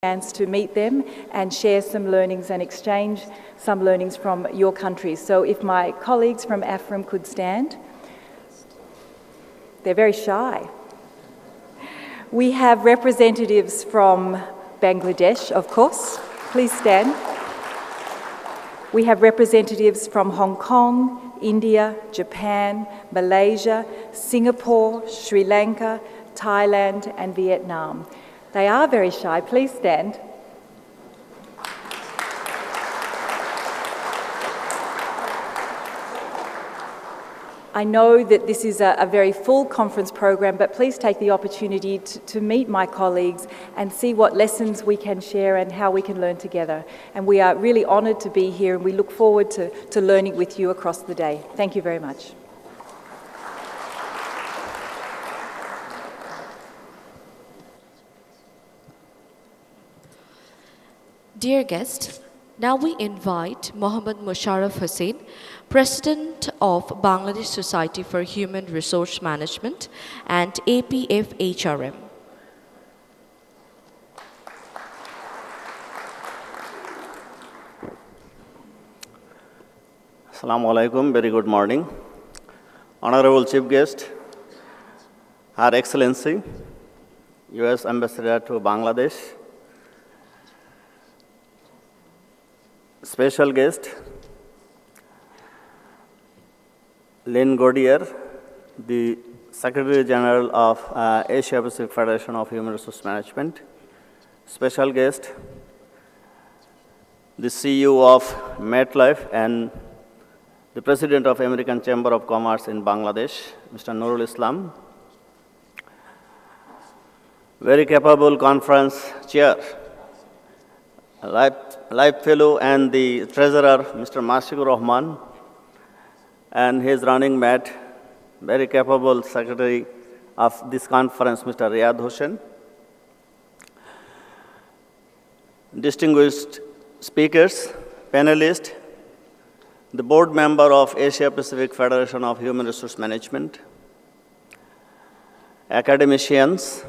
chance to meet them and share some learnings and exchange some learnings from your countries. So if my colleagues from AFRM could stand. They're very shy. We have representatives from Bangladesh, of course. Please stand. We have representatives from Hong Kong, India, Japan, Malaysia, Singapore, Sri Lanka, Thailand, and Vietnam. They are very shy. Please stand. I know that this is a very full conference program, but please take the opportunity to meet my colleagues and see what lessons we can share and how we can learn together. And we are really honoured to be here, and we look forward to learning with you across the day. Thank you very much. Dear guests, now we invite Mohammad Musharraf Hussain, President of Bangladesh Society for Human Resource Management and BSHRM. Assalamu alaikum, very good morning. Honorable Chief Guest, Her Excellency, U.S. Ambassador to Bangladesh, special guest, Lynn Godier, the Secretary General of Asia Pacific Federation of Human Resource Management, special guest, the CEO of MetLife and the President of American Chamber of Commerce in Bangladesh, Mr. Nurul Islam, very capable conference chair, Life Fellow and the Treasurer, Mr. Mashikur Rahman, and his running mate, very capable Secretary of this conference, Mr. Riyad Hussain. Distinguished speakers, panelists, the board member of Asia Pacific Federation of Human Resource Management, academicians,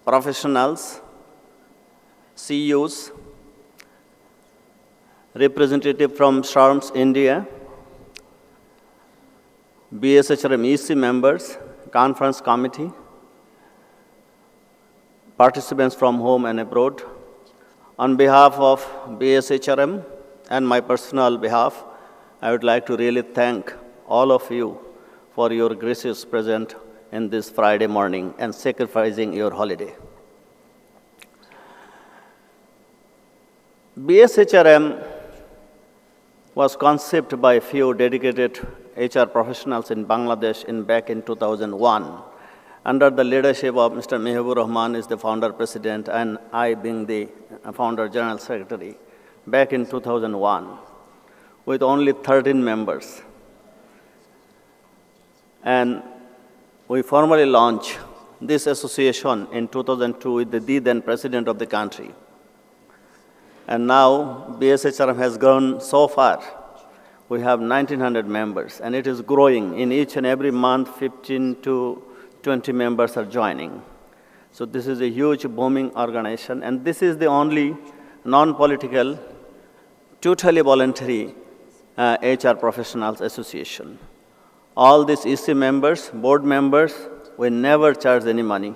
professionals, CEOs, representative from SHRMs India, BSHRM EC members, conference committee, participants from home and abroad. On behalf of BSHRM and my personal behalf, I would like to really thank all of you for your gracious presence in this Friday morning and sacrificing your holiday. BSHRM was conceived by a few dedicated HR professionals in Bangladesh back in 2001. Under the leadership of Mr. Mehbur Rahman is the founder president and I being the founder general secretary back in 2001 with only 13 members. And we formally launched this association in 2002 with the then president of the country. And now BSHRM has grown so far. We have 1,900 members, and it is growing. In each and every month, 15 to 20 members are joining. So this is a huge booming organization, and this is the only non-political, totally voluntary HR professionals association. All these EC members, board members, we never charge any money.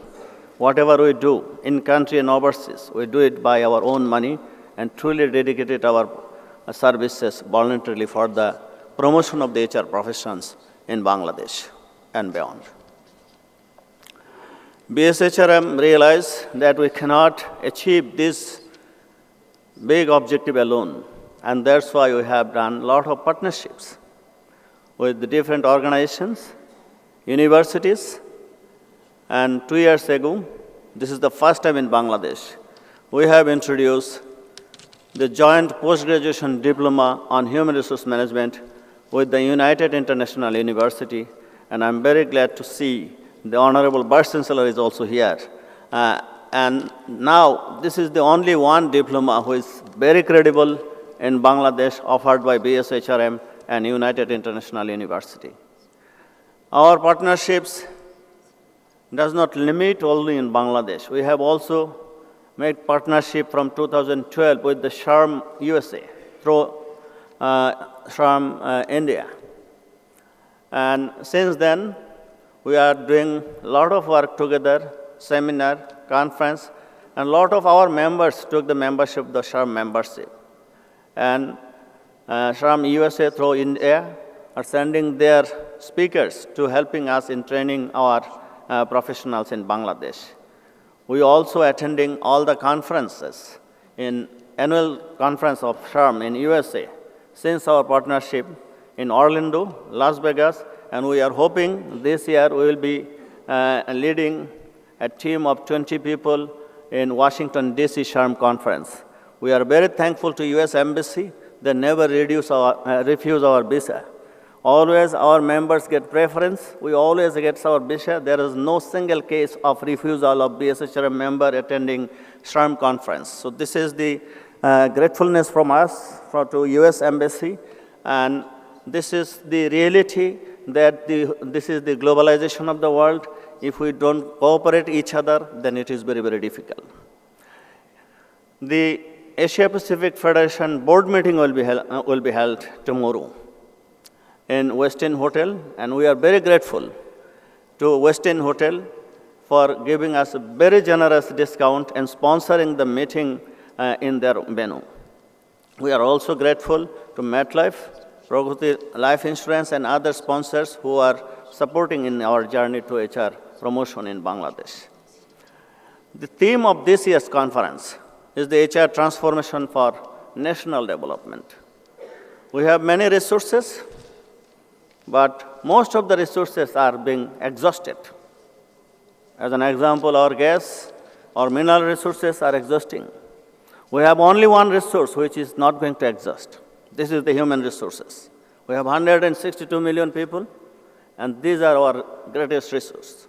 Whatever we do, in country and overseas, we do it by our own money and truly dedicated our services voluntarily for the promotion of the HR professions in Bangladesh and beyond. BSHRM realized that we cannot achieve this big objective alone, and that's why we have done a lot of partnerships with the different organizations, universities, and 2 years ago, this is the first time in Bangladesh, we have introduced the joint post-graduation diploma on human resource management with the United International University, and I'm very glad to see the Honorable Vice Chancellor is also here. And now this is the only one diploma who is very credible in Bangladesh offered by BSHRM and United International University. Our partnerships does not limit only in Bangladesh. We have also made partnership from 2012 with the SHRM USA through SHRM India. And since then, we are doing a lot of work together, seminar, conference, and a lot of our members took the membership, the SHRM membership. And SHRM USA through India are sending their speakers to helping us in training our professionals in Bangladesh. We also attending all the conferences in annual conference of SHRM in USA since our partnership in Orlando, Las Vegas, and we are hoping this year we will be leading a team of 20 people in Washington, D.C. SHRM conference. We are very thankful to U.S. Embassy. They never refuse our visa. Always our members get preference. We always get our visa. There is no single case of refusal of BSHRM member attending SHRM conference. So this is the gratefulness from us to U.S. Embassy, and this is the reality that this is the globalization of the world. If we don't cooperate each other, then it is very, very difficult. The Asia Pacific Federation board meeting will be held tomorrow in Westin Hotel, and we are very grateful to Westin Hotel for giving us a very generous discount and sponsoring the meeting in their venue. We are also grateful to MetLife, Pragati Life Insurance, and other sponsors who are supporting in our journey to HR promotion in Bangladesh. The theme of this year's conference is the HR transformation for national development. We have many resources, but most of the resources are being exhausted. As an example, our gas, our mineral resources are exhausting. We have only one resource which is not going to exhaust. This is the human resources. We have 162 million people, and these are our greatest resource.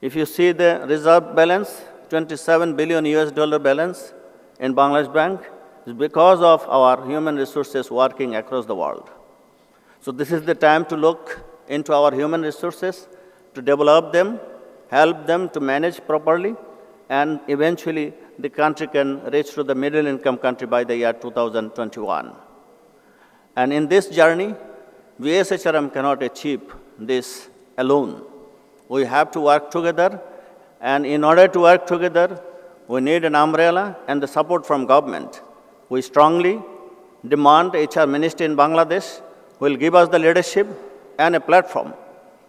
If you see the reserve balance, 27 billion US dollar balance in Bangladesh Bank is because of our human resources working across the world. So this is the time to look into our human resources, to develop them, help them to manage properly, and eventually the country can reach to the middle income country by the year 2021. And in this journey, BSHRM cannot achieve this alone. We have to work together, and in order to work together, we need an umbrella and the support from government. We strongly demand HR Ministry in Bangladesh will give us the leadership and a platform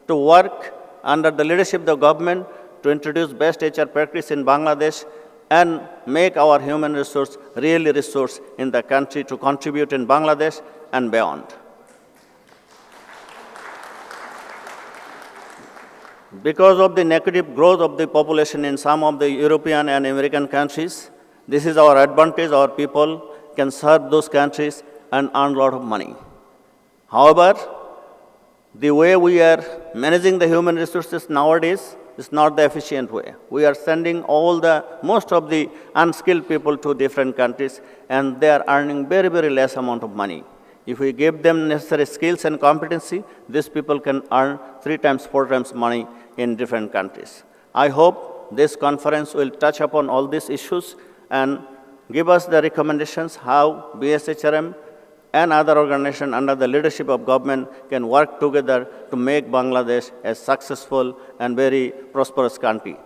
to work under the leadership of the government to introduce best HR practice in Bangladesh and make our human resource really resource in the country to contribute in Bangladesh and beyond. Because of the negative growth of the population in some of the European and American countries, this is our advantage. Our people can serve those countries and earn a lot of money. However, the way we are managing the human resources nowadays is not the efficient way. We are sending most of the unskilled people to different countries, and they are earning very, very less amount of money. If we give them necessary skills and competency, these people can earn 3 times, 4 times money in different countries. I hope this conference will touch upon all these issues and give us the recommendations how BSHRM and other organizations under the leadership of government can work together to make Bangladesh a successful and very prosperous country.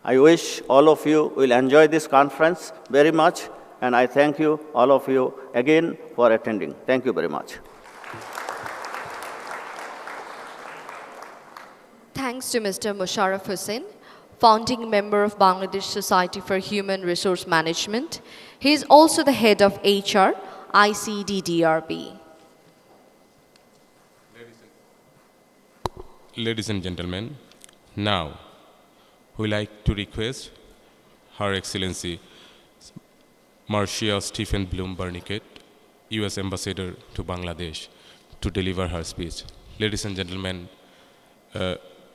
I wish all of you will enjoy this conference very much, and I thank you, all of you, again for attending. Thank you very much. Thanks to Mr. Musharraf Hussain, founding member of Bangladesh Society for Human Resource Management. He is also the head of HR, ICDDRB. Ladies and gentlemen, now we like to request Her Excellency Marcia Stephen Bloom Barniket, U.S. Ambassador to Bangladesh, to deliver her speech. Ladies and gentlemen,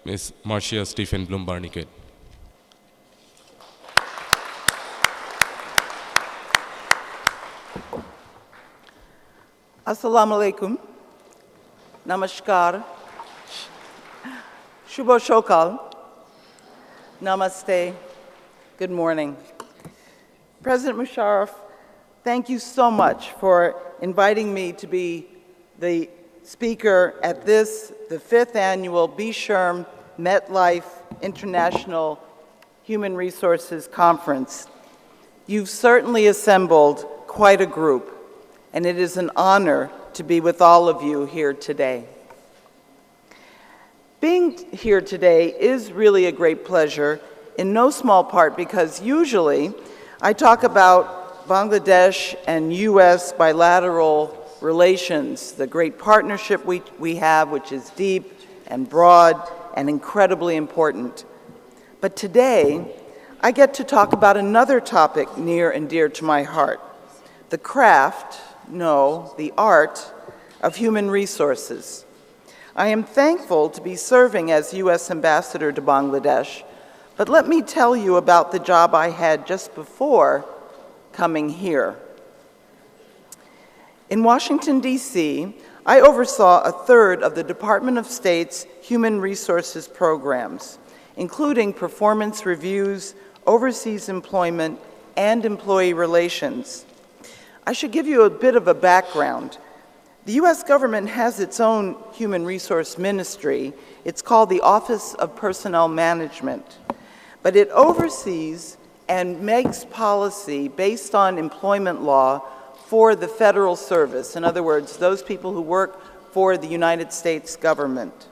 Ms. Marcia Stephen Bloom Barniket. Assalamu alaikum. Namaskar. Shubho Shokal. Namaste. Good morning. President Musharraf, thank you so much for inviting me to be the speaker at the 5th annual BSHRM MetLife International Human Resources Conference. You've certainly assembled quite a group, and it is an honor to be with all of you here today. Being here today is really a great pleasure, in no small part because usually I talk about Bangladesh and U.S. bilateral relations, the great partnership we have, which is deep and broad and incredibly important. But today, I get to talk about another topic near and dear to my heart, the craft, no, the art of human resources. I am thankful to be serving as U.S. Ambassador to Bangladesh, but let me tell you about the job I had just before coming here. In Washington, D.C., I oversaw a third of the Department of State's human resources programs, including performance reviews, overseas employment, and employee relations. I should give you a bit of a background. The U.S. government has its own human resource ministry. It's called the Office of Personnel Management, but it oversees and makes policy based on employment law for the federal service. In other words, those people who work for the United States government.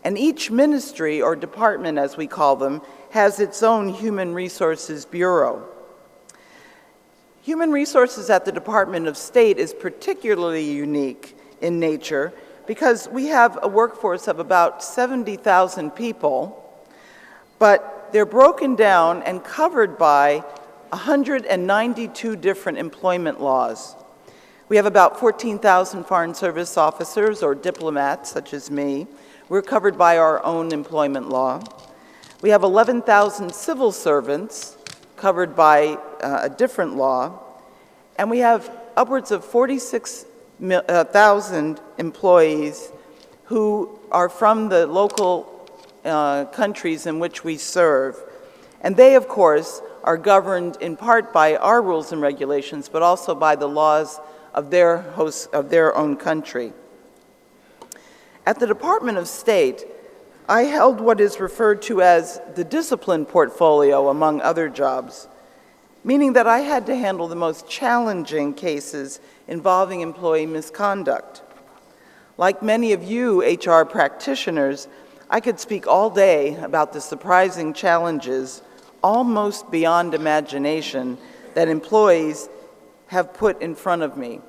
And each ministry, or department as we call them, has its own human resources bureau. Human resources at the Department of State is particularly unique in nature because we have a workforce of about 70,000 people, but they're broken down and covered by 192 different employment laws. We have about 14,000 Foreign Service officers or diplomats, such as me. We're covered by our own employment law. We have 11,000 civil servants covered by a different law, and we have upwards of 46,000 employees who are from the local countries in which we serve. And they, of course, are governed in part by our rules and regulations, but also by the laws of their own country. At the Department of State, I held what is referred to as the discipline portfolio, among other jobs, meaning that I had to handle the most challenging cases involving employee misconduct. Like many of you HR practitioners, I could speak all day about the surprising challenges, almost beyond imagination, that employees have put in front of me.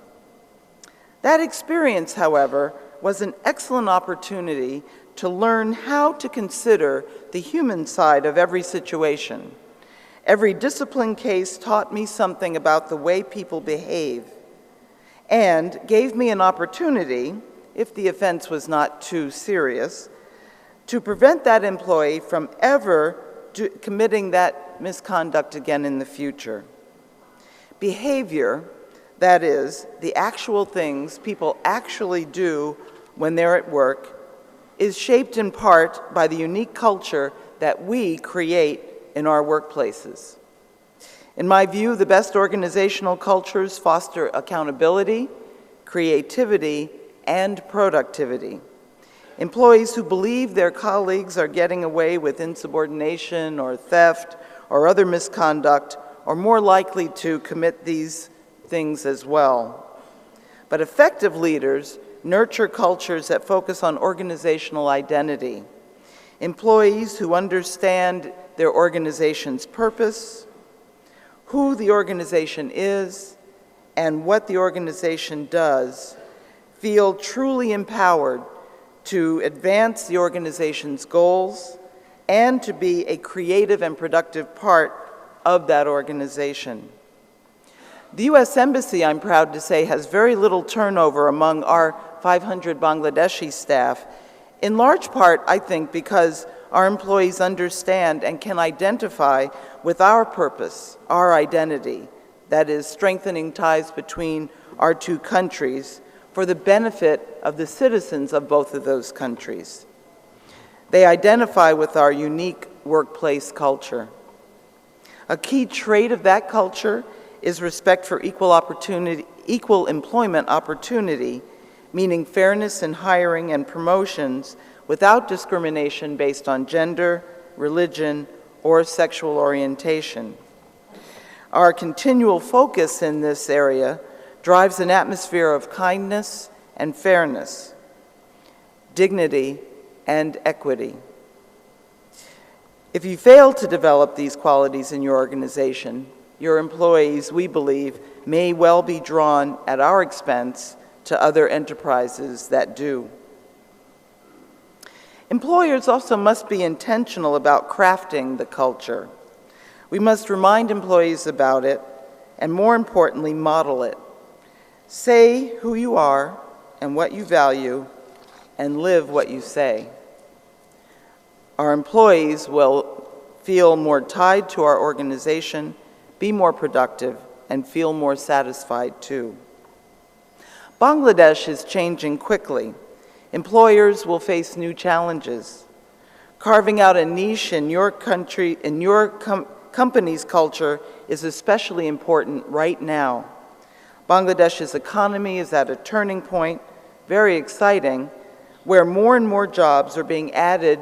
That experience, however, was an excellent opportunity to learn how to consider the human side of every situation. Every discipline case taught me something about the way people behave and gave me an opportunity, if the offense was not too serious, to prevent that employee from ever committing that misconduct again in the future. Behavior, that is, the actual things people actually do when they're at work, is shaped in part by the unique culture that we create in our workplaces. In my view, the best organizational cultures foster accountability, creativity, and productivity. Employees who believe their colleagues are getting away with insubordination or theft or other misconduct are more likely to commit these things as well. But effective leaders nurture cultures that focus on organizational identity. Employees who understand their organization's purpose, who the organization is, and what the organization does, feel truly empowered to advance the organization's goals and to be a creative and productive part of that organization. The U.S. Embassy, I'm proud to say, has very little turnover among our 500 Bangladeshi staff, in large part, I think, because our employees understand and can identify with our purpose, our identity, that is, strengthening ties between our two countries for the benefit of the citizens of both of those countries. They identify with our unique workplace culture. A key trait of that culture is respect for equal employment opportunity, meaning fairness in hiring and promotions without discrimination based on gender, religion, or sexual orientation. Our continual focus in this area drives an atmosphere of kindness and fairness, dignity and equity. If you fail to develop these qualities in your organization, your employees, we believe, may well be drawn at our expense to other enterprises that do. Employers also must be intentional about crafting the culture. We must remind employees about it, and more importantly, model it. Say who you are and what you value, and live what you say. Our employees will feel more tied to our organization, be more productive, and feel more satisfied too. Bangladesh is changing quickly. Employers will face new challenges. Carving out a niche in your country, in your company's culture is especially important right now. Bangladesh's economy is at a turning point, very exciting, where more and more jobs are being added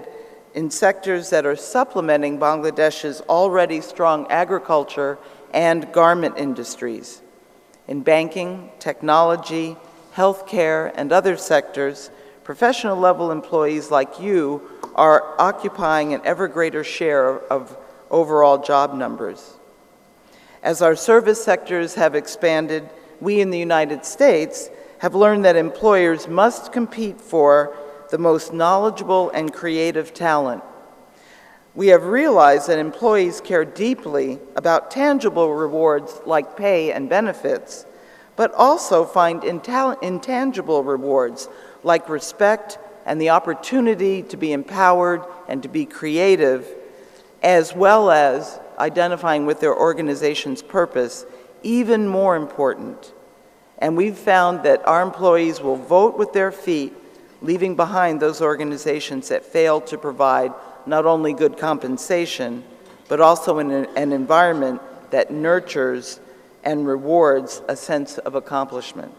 in sectors that are supplementing Bangladesh's already strong agriculture and garment industries. In banking, technology, healthcare, and other sectors, professional-level employees like you are occupying an ever greater share of overall job numbers. As our service sectors have expanded, we in the United States have learned that employers must compete for the most knowledgeable and creative talent. We have realized that employees care deeply about tangible rewards like pay and benefits, but also find intangible rewards like respect and the opportunity to be empowered and to be creative, as well as identifying with their organization's purpose, even more important. And we've found that our employees will vote with their feet, leaving behind those organizations that fail to provide not only good compensation, but also an environment that nurtures and rewards a sense of accomplishment.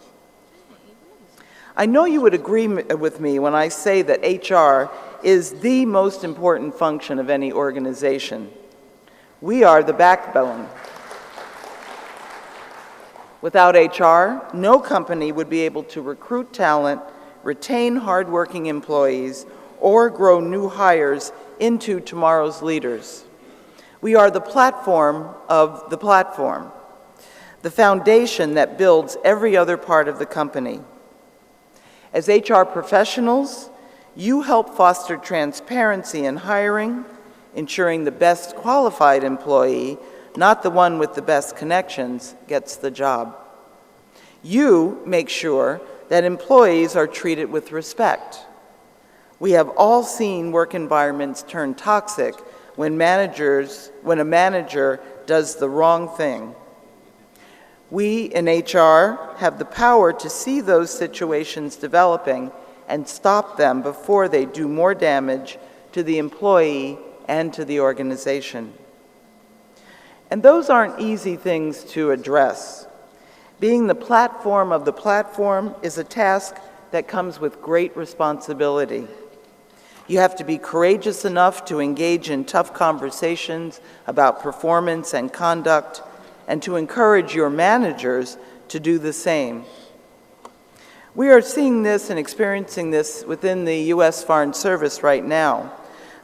I know you would agree with me when I say that HR is the most important function of any organization. We are the backbone. Without HR, no company would be able to recruit talent, retain hardworking employees, or grow new hires into tomorrow's leaders. We are the platform of the platform, the foundation that builds every other part of the company. As HR professionals, you help foster transparency in hiring, ensuring the best qualified employee, not the one with the best connections, gets the job. You make sure that employees are treated with respect. We have all seen work environments turn toxic when a manager does the wrong thing. We in HR have the power to see those situations developing and stop them before they do more damage to the employee and to the organization. And those aren't easy things to address. Being the platform of the platform is a task that comes with great responsibility. You have to be courageous enough to engage in tough conversations about performance and conduct, and to encourage your managers to do the same. We are seeing this and experiencing this within the U.S. Foreign Service right now.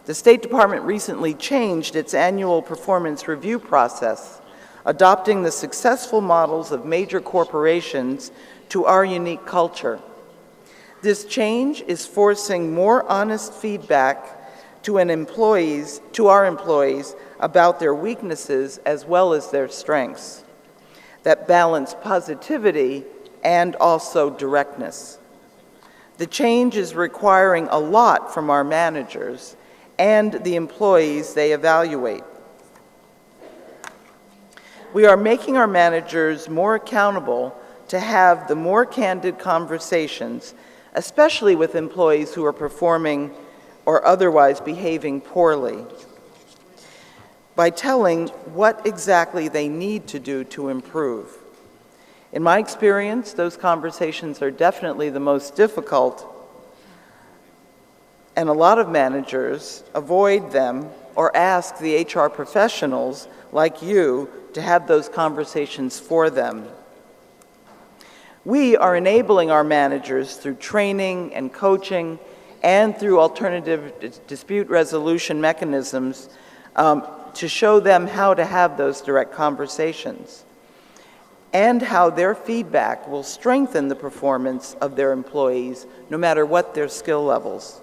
The State Department recently changed its annual performance review process, adopting the successful models of major corporations to our unique culture. This change is forcing more honest feedback to our employees about their weaknesses as well as their strengths that balance positivity and also directness. The change is requiring a lot from our managers and the employees they evaluate. We are making our managers more accountable to have the more candid conversations, especially with employees who are performing or otherwise behaving poorly. by telling what exactly they need to do to improve. In my experience, those conversations are definitely the most difficult, and a lot of managers avoid them or ask the HR professionals like you to have those conversations for them. We are enabling our managers through training and coaching and through alternative dispute resolution mechanisms to show them how to have those direct conversations and how their feedback will strengthen the performance of their employees no matter what their skill levels.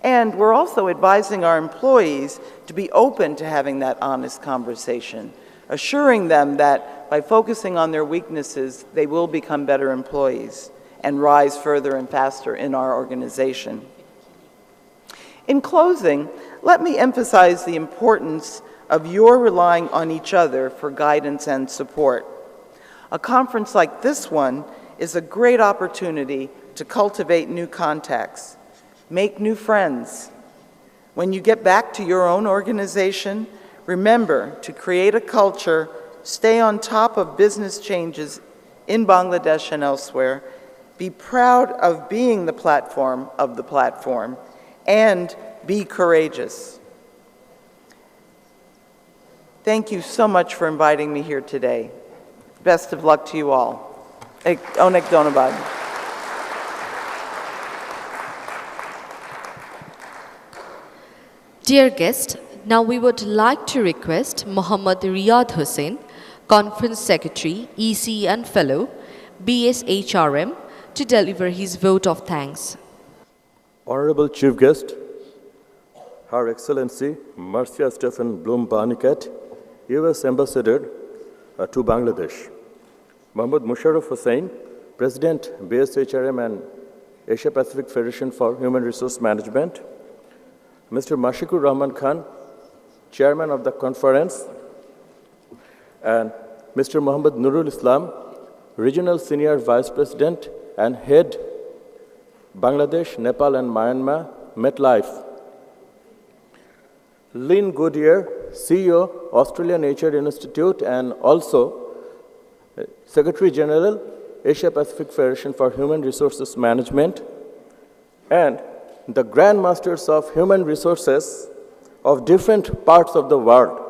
And we're also advising our employees to be open to having that honest conversation, assuring them that by focusing on their weaknesses, they will become better employees and rise further and faster in our organization. In closing, let me emphasize the importance of your relying on each other for guidance and support. A conference like this one is a great opportunity to cultivate new contacts, make new friends. When you get back to your own organization, remember to create a culture, stay on top of business changes in Bangladesh and elsewhere, be proud of being the platform of the platform, and be courageous. Thank you so much for inviting me here today. Best of luck to you all. Onek Donabad. Dear guest, now we would like to request Mohammad Riyad Hussain, Conference Secretary, EC and Fellow, BSHRM, to deliver his vote of thanks. Honorable Chief Guest, Her Excellency Marcia Stephen Bloom Barnicat, U.S. Ambassador to Bangladesh, Mohammad Musharraf Hussain, President, BSHRM and Asia Pacific Federation for Human Resource Management, Mr. Mashikur Rahman Khan, Chairman of the conference, and Mr. Muhammad Nurul Islam, Regional Senior Vice President and Head, Bangladesh, Nepal and Myanmar, MetLife. Lynn Goodyear, CEO, Australian HR Institute, and also Secretary General, Asia Pacific Federation for Human Resources Management, and the Grandmasters of Human Resources of different parts of the world.